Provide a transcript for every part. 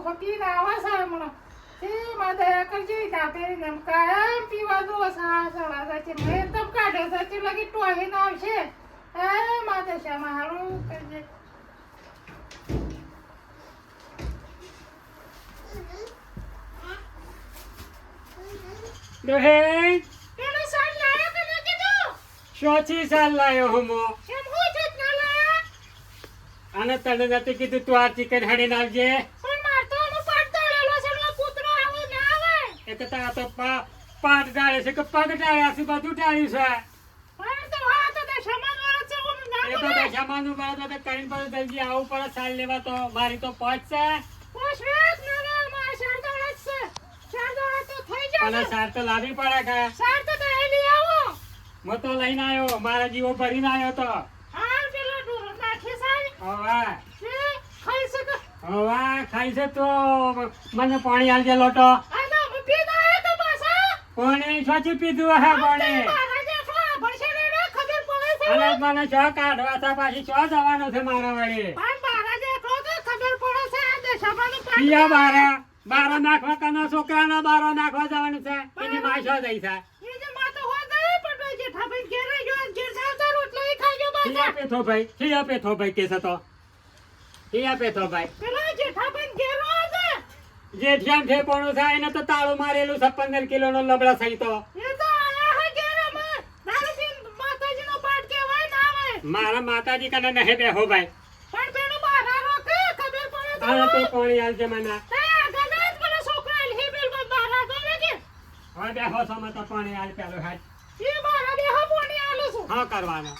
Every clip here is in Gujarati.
હોકી આવા છે હમણાં એ માદા કરજી કાપે નમ કાયમ પીવા દો સળા સાચી મેં તબ કાઢે સાચી લગી ટોહી ના આવશે એ માદા શામાં હારું કરજે ડોહે પેલો સાલ લાયો કે ન કીધું શોથી સાલ લાયો હમો એમ હું જ ના લાયા અને તને નથી કીધું તું આ ચિકન હડીને આવજે પણ માર તો હું પાટ દળેલો છે એટલે પુત્રો આવું ના આવે એક તો આ તો પાટ ડાળે છે કે પગ ડાળ્યા છે બધું ડાળ્યું છે પણ તો હા તો તે સમાન વાળો છે હું ના એ તો બોલે દશામાનું બાદ તો કરીને પછી જલ્દી આવું પડે સાલ લેવા તો મારી તો પહોંચશે પોષવેત ના માં શારદાળા છે શારદાળા તો થઈ જાય અને સાર તો લાવી પડે કે સાર તો લઈ આવો હું તો લઈને આવ્યો મારા જીવો ભરીને આવ્યો તો હા પેલો ડોર નાખે સાલ હવે છે ખાઈ શકે હવે ખાઈ છે તો મને પાણી આલજે લોટો આના હું પીધો હે તો પાછા પાણી છોચી પીધું હે પાણી મારા જેટલા ભરશે ને ખબર પડે છે અને મને ચો કાઢવા છે પાછી ચો જવાનું છે મારા વળી પણ મારા જેટલો તો ખબર પડે છે આ દેશામાં પિયા બારા નાખવા કનો છોકરાના બારા નાખવા જવાનું છે એની માં છો જઈ છે એ જે માં તો હો ગઈ પણ જેઠા ભાઈ ઘેરે જો ઘેર જાવતા રોટલા ઈ ખાજો બાજા ખીયા પેથો ભાઈ કે છે તો ખીયા પેથો ભાઈ પેલા જેઠા ભાઈ ઘેર આવે જેઠિયામ ઠેપણું છે એને તો તાળું મારેલું છે 15 કિલોનો લબડા સહિત એ તો આયા હે ઘેર માં દારૂ માતાજીનો પાઠ કહેવાય ના આવે મારા માતાજી કને નહીં બેહો ભાઈ પણ પેલું બારા રોકે ખબર પડે આને તો પાણી આલજે મને ગલત પેલા છોકરા લે બેલ બારા ગમે કે હવે બેહો છો મને તો પાણી આલ પેલો હાથ એ બારા બે પોણી આલું છું હા કરવાનો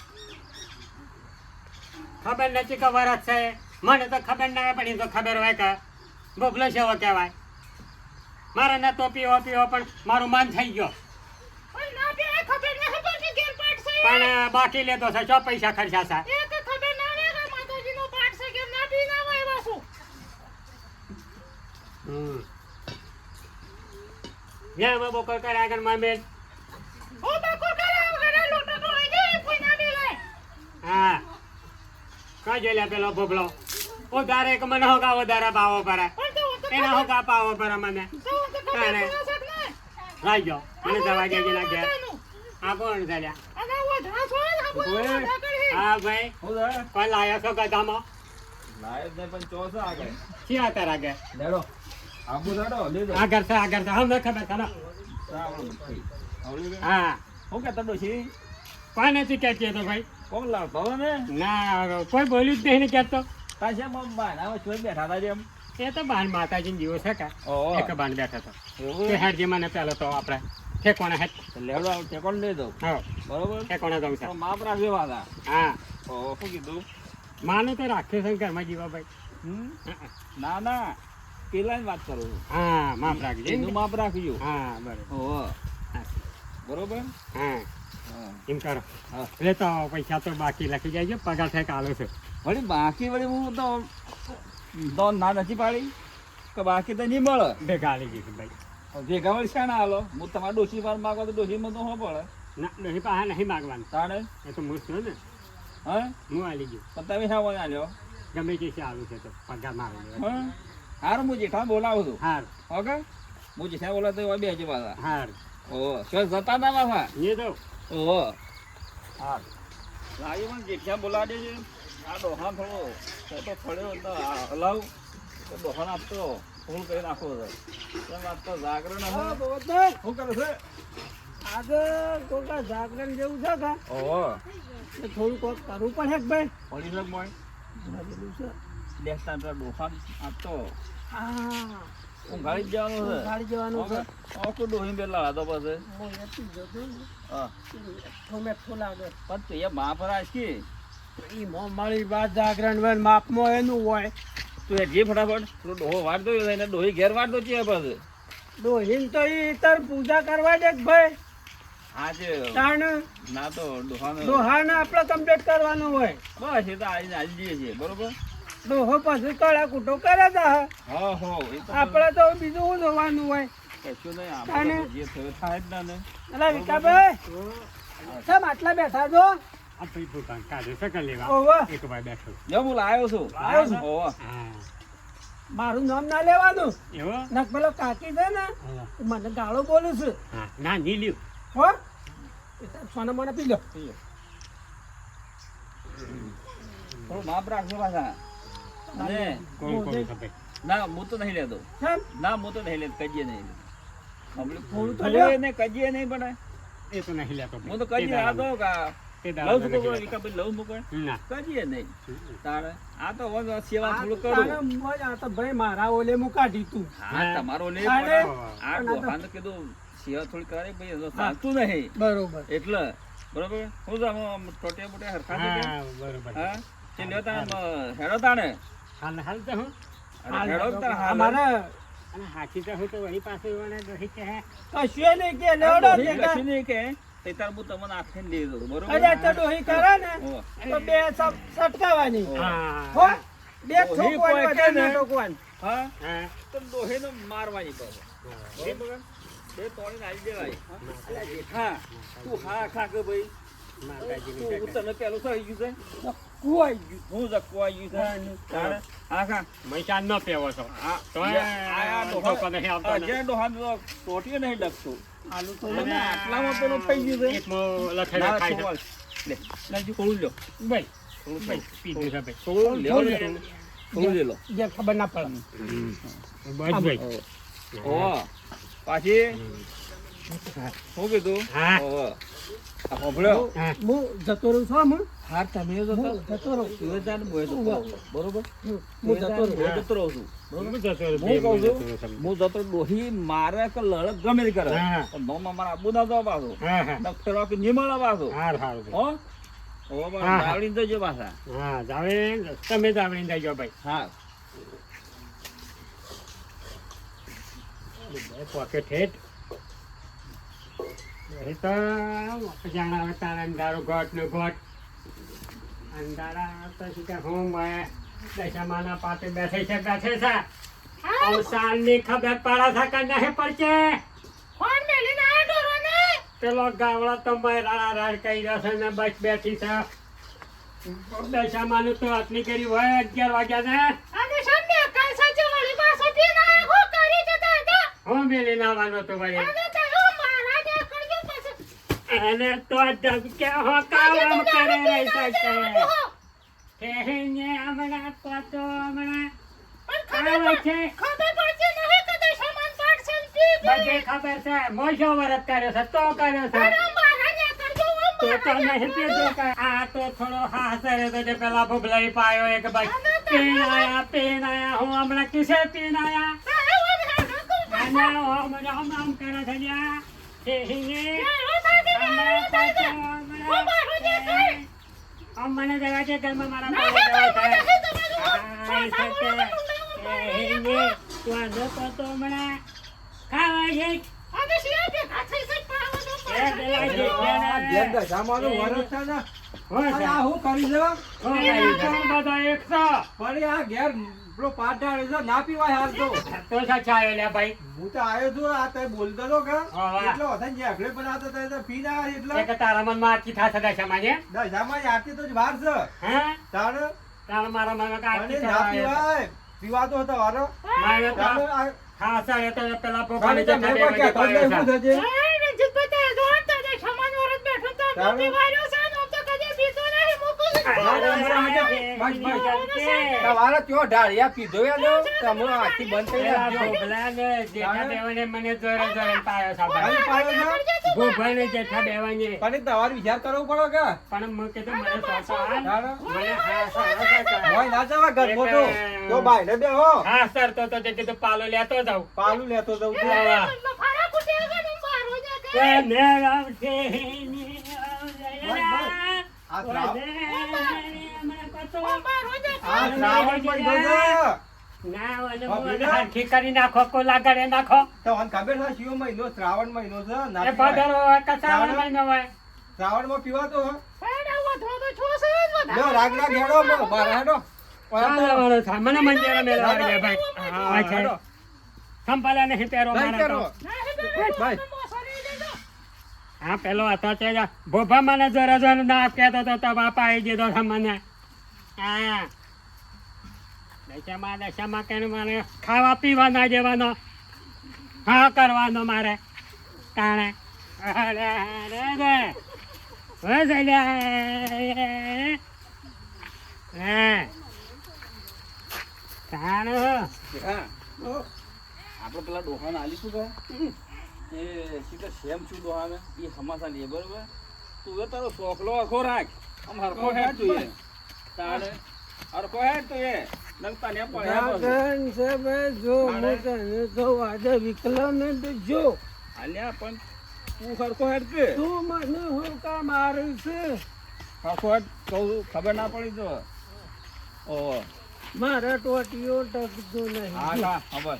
ખબર નથી કે વરસ છે મને તો ખબર ના પડી તો ખબર હોય કે બોબલો જેવો કહેવાય મારે ન તો પીવો પણ મારું મન થઈ ગયો ઓય ના બે ખબર ન ખબર કે ઘેર પાઠ છે પણ બાકી લેતો છે ચો પૈસા ખર્ચા છે એ તો ખબર ના રે કે માતાજીનો પાઠ છે કે ના પી ના વાય વાસુ જેમાં બોકર કરે આગળ માં બેન ઓ બકોર કરે વગર લોટો તો હોય જાય કોઈ ના બેલે હા કઈ લે પેલો બોબલો ઉધારે કે મને હોગા વધારે પાવો પડે પણ તો એના હોગા પાવો પડે મને તો ખબર પડે છે ને રાઈ ગયો મને દવા દેજે ના ઘેર આ કોણ ચાલ્યા અને વધા છો ને આ વધા કરે હા ભાઈ કોઈ લાયો છો ગધામાં લાયક ને પણ ચોસ આગળ શી આતર આગળ લેડો આબુ લેડો લેજો આગળ છે હમને ખબર ખબર હા હું કેતો ડોશી કોણ નથી કહેતી તો ભાઈ કોણ લાવતો ને ના કોઈ બોલ્યું જ નહીં ને કહેતો પાછા મમ્મા ના ચોસ બેઠા હતા જેમ એ તો બાન માતાજી જીવો છે કે ઓહો. એક બાન બેઠો તો એવું તે હેડજી મને પેલો તો આપણે ઠેકોણે હેડ લેડો ટેકોન લઈ દઉં હા બરોબર ઠેકોણે જવું છે તો માપ રાખજો વાલા હા ઓહો શું કીધું માને તો રાખ્યો છે ને ઘરમાં જીવા ભાઈ ના ના પેલા વાત કરું છું હા માફ રાખજે એનું માપ રાખજો હા બરોબર ઓહો હા બરોબર હા હા એમ કરો હા. એટલે તો પૈસા તો બાકી લખી જાય છે પગાર થાય કાલો છે વળી બાકી વળી હું તો ના નથી પાડી કે બાકી તો નહીં મળે ભેગા આવી ગઈ છે ભાઈ ભેગા વળી શાણા હાલો હું તમારે ડોસી વાર માગો તો ડોસીમાં તો હો પડે ના નહીં પાસે નહીં માગવાનું તાણે એ તો હું છું ને હા હું આવી ગયું તો તમે શા વળી આલ્યો ગમે તે છે આવું છે તો પગાર મારે હા હારું હું જેઠા બોલાવું છું હાર ઓકે હું જેઠા બોલાવ તો બે હજી પાછા હાર ઓહો શું જતા ના પાછા એ તો ઓહો હા લાવી પણ જેઠા બોલાવી દેજે આ ડોહા થોડો તો ફળ્યો તો હલાવ તો ડોહા આપતો ફૂલ કરી નાખો છે તેમ આજ તો જાગરણ હશે શું કરે છે આજે કોઈ જાગરણ જેવું છે કે ઓહો થોડું કોક કરવું પડે કે ભાઈ પડી લગ મોય દેખતા પેલા ડોહા આપતો હા ઊંઘાડી જ જવાનું છે ગાડી જવાનું છે આખું ડોહી પેલા હતો પછી હું એથી જતો ને હા થોમે લાગે પણ તો એ મા પર આશકી એ મારી વાત જાગરણ હોય ને માપમાં એનું હોય તું એ જે ફટાફટ પેલો ડોહો વાટ દો એને ડોહી ઘેર વાટ દો છે પછી ડોહીન તો એ તાર પૂજા કરવા દે કે ભાઈ આજે તાણ ના તો ડોહાનો ડોહાને આપણે કમ્પ્લીટ કરવાનું હોય બસ એ તો આવીને આવી જઈએ છીએ બરોબર ડોહો પાછું કળા કૂટો કરે તા હા હો એ તો આપણે તો બીજું શું જોવાનું હોય કશું નહીં તાને? આપણે જે થયું થાય જ ના ને એટલે વિકાભાઈ કેમ આટલા બેઠા છો આ ભાઈ પોતાને કાઢે છે કે લેવા ઓહો એક વાર બેઠો જો હું લાવ્યો છું લાવ્યો છું? ઓહો હા મારું નામ ના લેવાનું. એવો નક પેલો કાકી છે ને હા. એ મને ગાળો બોલે છે. હા ના નીલ્યું હો સોના મને પી લો. થોડું માપ રાખજો પાછા. અને કોણ કોણ ખબર ના હું તો નહીં લેતો. કેમ? ના હું તો નહીં લેતો, કજીએ નહીં લેતો. હમણાં થોડું તો ભલે લે. એને કજીએ નહીં પડે. એ તો નહીં લેતો હું તો કજીએ આ તો તે લવ દાડા મૂકો નહીં લેતો. લવ મૂકો ના કજીએ નહીં. તારે આ તો હવે સેવા થોડું તારે કરું. મોજ આ તો ભાઈ મારા ઓલે હું કાઢી તું. હા તમારો લે તારે પણ આ ડોહાને તો કીધું સેવા થોડી કરે ભાઈ એનો ચાલતું નહીં બરોબર. એટલે બરોબર હું તો આમ ટોટે બોટે હરખા થઈ ગયા. હા બરોબર હા તે લ્યો તાણે હેડો તાણે હાલ હાલ તો હું અરે હેડો જ તાણે હાલ. અમારે અને હાથી તો હું તો વળી પાસે વણે દોહી કે હે કશું નહીં કે આ લેવડો ડોહી તે કશું નહીં કે તે તાર હું તમને આખીને લઈ દઉં બરોબર. અરે તો ડોહી કરે ને હોવે. તો બે સટકાવાની. હા હો બે ડોહી ઠોકવાની કોઈ કે વધારે ને. ના ઠોકવાની. હા હા તો ડોહીને મારવાની પાછો. બરોબર બે તોડીને આવી દેવાય. અલ્યા જેઠા તું હા ખા કે ભાઈ માતાજીની તું તને પેલું થઈ ગયું છે કુવાઈ ગયું. હું જકવાઈ ગયું છે તાણે હા ખા મૈસાન ન પેવો છો આ તો આ ધોકો નહીં આવતો ને. અજય ડોહાને તો ટોટીએ નહીં ડગતું. આલુ તો અને આટલામાં પેલું થઈ ગયું છે. એક મો લખેલો ના, ખાય છે છોડ. લે, લાવજો, થોડું લ્યો. ભાઈ થોડું ભાઈ પીધું છે ભાઈ થોડું લેવો ને, થોડું. થોડું લઈ લો. જે ખબર ના પડે. બસ ભાઈ ઓહો. પાછી શું કીધું? હા. ઓહો. આ સાંભળ્યો? હા હું જતો રહું છું હું હાર તમે જતો હું જતો રહું. તું એ જા ને હું એ જતો રહું. બરોબર હું જતો રહું. હું જતો રહું છું. હું જતો રહ્યો, હું બે કહું મહિના છું થયો તમને. હું જતો ડોહી મારે કે લડત ગમે તે કરે હા. પણ નોમાં મારા આબુ ના જવા પાછો હા હા ડોક્ટર કે નિમળા પાછો હાર હારું ભાઈ. હો ઓ હા, હા. આવડીને જજો પાછા હા જાવે તમે જ આવડીને જજો ભાઈ હા પોકેટ હેઠ એ તો જાણાવે તારા અંધારો ગોટ નો ગોટ અંધારા તો શું કે હું દશામાના પાતે બેસે છે અવસાનની ખબર પડે છે કે નહીં પડશે ફોન મેલીને આયા ઢોરોને. પેલો ગાવડો તો મેં રાડા રાડ કરી રહ્યો છે ને બસ બેઠી છે દશામાનું તો આટલી કરી હોય 11 વાગ્યા ને અને સામે કાલ સાચે વળી પાછો પીને આયા. હું કરી જતા હતા. હું મેલી નાવાનો તો વળી અને તારો મારા દે કરજો પાછો. અને તો ધબકે હો કામ કરે રહી શકે ઠેહીને હમણાં તો હમણાં પણ આવે છે ખબર પડશે નહીં કે તે સામાન પાડશે ને પી ગઈ. બધી ખબર છે મોજો વરત કર્યો છે તો કર્યો છે અરે મારા દે કરજો. હું તો તો મારા દે નહીં પીધો કે આ તો થોડો હાસરે તો જે પેલા ભૂબલાઈ પાયો એક ભાઈ પીન આયા હું હમણાં કિસે પીન આયા અને હમણાં આમ કરે છે લ્યા ઠેહીને મને જવા છે ઘરમાં મારા પાસે જવા છે તો હમણાં ખાવા છે ઘેર દશામાનું વરસ છે ને. હું અને આ હું કરી છે? બધા એકસો વળી આ ઘેર પેલો પાટ ડાળે છે, ના પીવાય હાલ તો. તો સાચા આવ્યો લ્યા ભાઈ હું તો આવ્યો છું, આ તે બોલતો હતો કે હા. એટલો હતો ને, જે આગળ પણ આવતો હતો, એ તો પીને આવ્યો એટલે એક તારા મનમાં આટલી થાશે દશામાને દશામાં આરતી તો જ વાર છે. હે તાણ તારા મારા મનમાં કે અને આટલી ના થવાય પીવાય. પીવાતો હતો વારો. મારે તો તાણ આ ખાસા એ તો પેલા તાણે પોપાની તો જે મેં ખાધે કોઈ બધી કહેતો જ પાયો નહીં, છે. શું થશે? તમારે કયો ઢાળિયા પીધો એનો? તમે આખી બંધ કરી પેલા નાખજો. ભોગલાને જેઠા બેવાને મને જોરે જોરે પાયો છે કાલે ભાઈ. પાડો છો? ભોગલાને જેઠા બેવાને પણ તમારે વિચાર કરવો પડે કે પણ મેં કીધું મને સોસો આલ. તાણે મને હા હોય ના જવા ઘર મોટો તો બાયને બેહો હા સર તો તે કીધું પાલો લેતો જાઉં પાલું લેતો જઉં છું. વાહ. એ મેરામ છે આ શ્રાવણ મહિનો છે. હરખી કરી નાખો કોલા ગળે નાખો તમને ખબર છે શિવ મહિનો શ્રાવણ મહિનો છે ના એ પીવાય. પધારો હોય કે શ્રાવણ મહિનો હોય શ્રાવણમાં પીવાતો હો. લ્યો, રાગ રાગ હેડો બહાર હેડો. ચાલવાનો છે. મને મંદિરે મેળવા દે ભાઈ હા, હા છે હેડો. સંપાલા નહીં પહેરો નહીં મારે તો. કરો. ભાઈ. હા પેલો હતો તે જ ભોભા મને જોરે જોરે ના કહેતો તો તો બાપા આવી ગયો તો મને હા દશામાં કે મારે ખાવા પીવા ના દેવાનો, હા કરવાનો મારે તાણે. અરે રે બસ તાણે હા આપણે પેલા ડોહાને આલીશું કે એ શીખર સેમ છું ડોહાને એ હમાસા લે બરોબર. તું એ તારો સોકલો આખો રાખ આમ હરખો હેડ તું એ તારે હરખો હેડ તું એ નંગ તને જો આલ્યા પણ તું હરખો હેડ કે તું મને હું કામ મારું છે હરખો હેડ કહું ખબર ના પડી તો ઓ મારા ટોટીઓ ટકતો નહીં. હા હા ખબર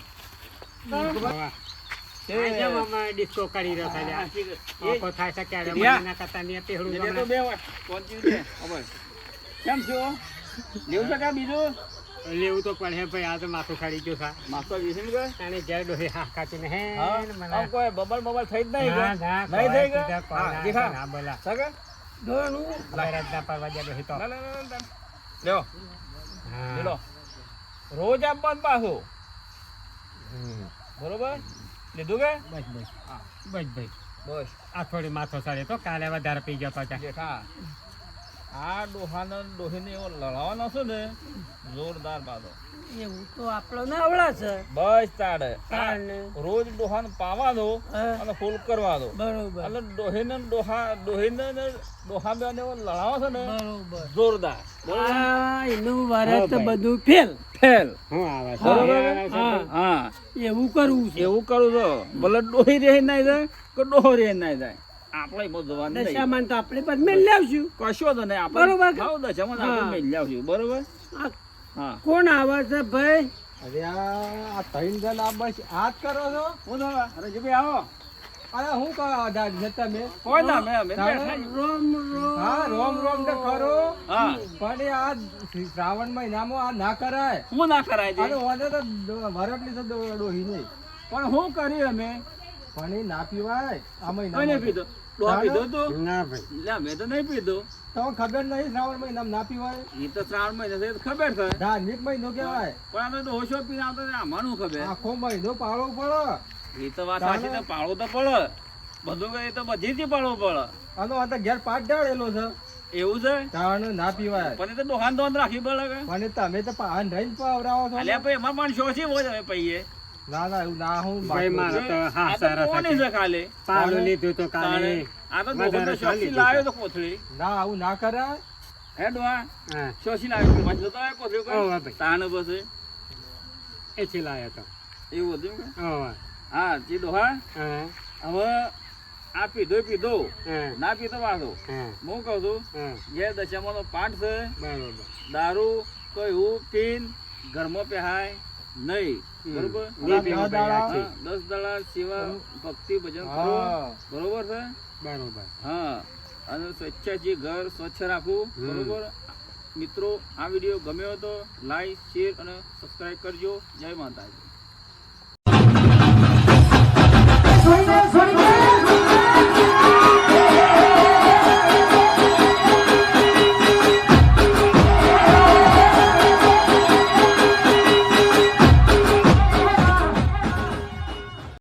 ડિસ્કો કરી રહ્યો છે લ્યા. ઓકો થાય છે ક્યારે યા. મહિના કરતા ને પહેરું એટલે તો બે વાર પહોંચી દે ખબર કેમ છો લેવું છે કા બીજું લેવું તો પડે ભાઈ. આ તો માથું ખાડી ગયું છે. માસ્ટર વિશે ગયો અને જ્યારે ડોહી હા કાચીને હે ને મને આમ કોઈ બબલ થઈ જ નહીં ના, ના, નહીં થઈ કોઈ ગયો કોઈ હા ના, દેખા ના બોલા. સગા ઘણું લહેરાજના પરવા જ્યાં ડોહી તો. ના લ્યો હા. લ્યો રોજ આપવાનું પાછું હમ. બરોબર લીધું કે બસ બસ બસ ભાઈ. બસ આ થોડી માથો સડે તો કાલે વધારે પી ગયો તો ત્યાં. જેઠા આ ડોહાને ડોહીને એવો લડાવવાનો છે ને જોરદાર પાડો એવું તો આપણો ના આવડા છે. બસ તાડે તાણે. રોજ ડોહાને પાવા દો હા. અને ફૂલ કરવા દો બરોબર અને ડોહીને ને ડોહા બેને એવો લડાવો છે ને બરોબર. જોરદાર બરોબર આ એનું વરસ હા, તો ભાઈ. બધું ફેલ. ફેલ હું આવે છે? બરોબર આવે છે? હા. હા એવું કરવું છે. એવું કરું છો ભલે ડોહી રહી ના જાય કે ડોહો રહી ના જાય આપણે એમાં જવાનું નહીં દશામાં તો આપણે પણ મેળ લાવશું. કશો તો નહીં બરોબર. આપણે ભાવ દશામાં આપણે હા. મેળ લાવશું બરોબર આ હા કોણ આવે છે ભાઈ? અરે આ ત્રણ જણ આ બસ આ જ કરો છો? હું તો અરે જીભાઈ આવો અરે હું કહો તમે? કોઈ ના મેં તાણે. બેઠા છીએ. રોમ રોમ. હા રોમ રોમ તો ખરો હા પણ એ આ શ્રાવણ મહિનામાં આ ના કરાય. હું ના કરાય આ તો છે વાંધો તો વરટલી છે ડોહી નહીં પણ હું કરી અમે પણ એ ના પીવાય આ કોઈને મહિનામાં. પીધો ડોહા પીધો તું ના ભાઈ. લે મેં તો નહીં પીધો તમને ખબર નહીં શ્રાવણ મહિનામાં ના પીવાય? એ તો 3 મહિના છે એ તો ખબર છે ધાર્મિક મહિનો કહેવાય. પણ આ તો ડોસો પીને આવતો ને આમાંનું ખબર આખો મહિનો પાળવો પડે. એ તો વાત સાચી તો પાળવું તો પડે બધું કઈ તો બધી જ પાળવું પડે આનો આ તો ઘેર પાટ ડાળેલો છે એવું છે તાણ ના પીવાય. પણ એ તો ડોહાન દોન રાખી પડે કે પણ તમે તો પાન રહીને પવરાવો છો. અલ્યા ભાઈ એમાં પણ શોષી હોય તમે પૈયે ના ના એવું ના હું ભાઈ મારે તો હા આ તો સરસ કોની હતી. છે ખાલી પાલું લીધું તો કાલે. આ તો વધારે ડોહો તો શોષી લીધું લાવ્યો તો કોથળી ના આવું ના કરાય. હે ડોહા હા. શોષી લાવ્યો પાછો તો આ કોથળી ઓવા કોઈ ભાઈ. તાણ બસે એથી લાયો તો. એવું હતું કે ઓવા. હા જે ડોહા હા. હવે આ પીધો હા. ના પીધો પાછો હા. હું કહું છું હા. જે દશામાનો પાઠ છે બરોબર. દારૂ કોઈ એવું પીન ઘરમાં પહેરાય નહીં બરોબર નહીં પીવું ભાઈ, આ છે. 10 દાડા સેવા ભક્તિ ભજન કરો હા. બરોબર છે બરોબર. હા અને સ્વચ્છાથી ઘર સ્વચ્છ રાખવું બરોબર મિત્રો આ વિડીયો ગમ્યો તો લાઈક શેર અને સબસ્ક્રાઇબ કરજો જય માતાજી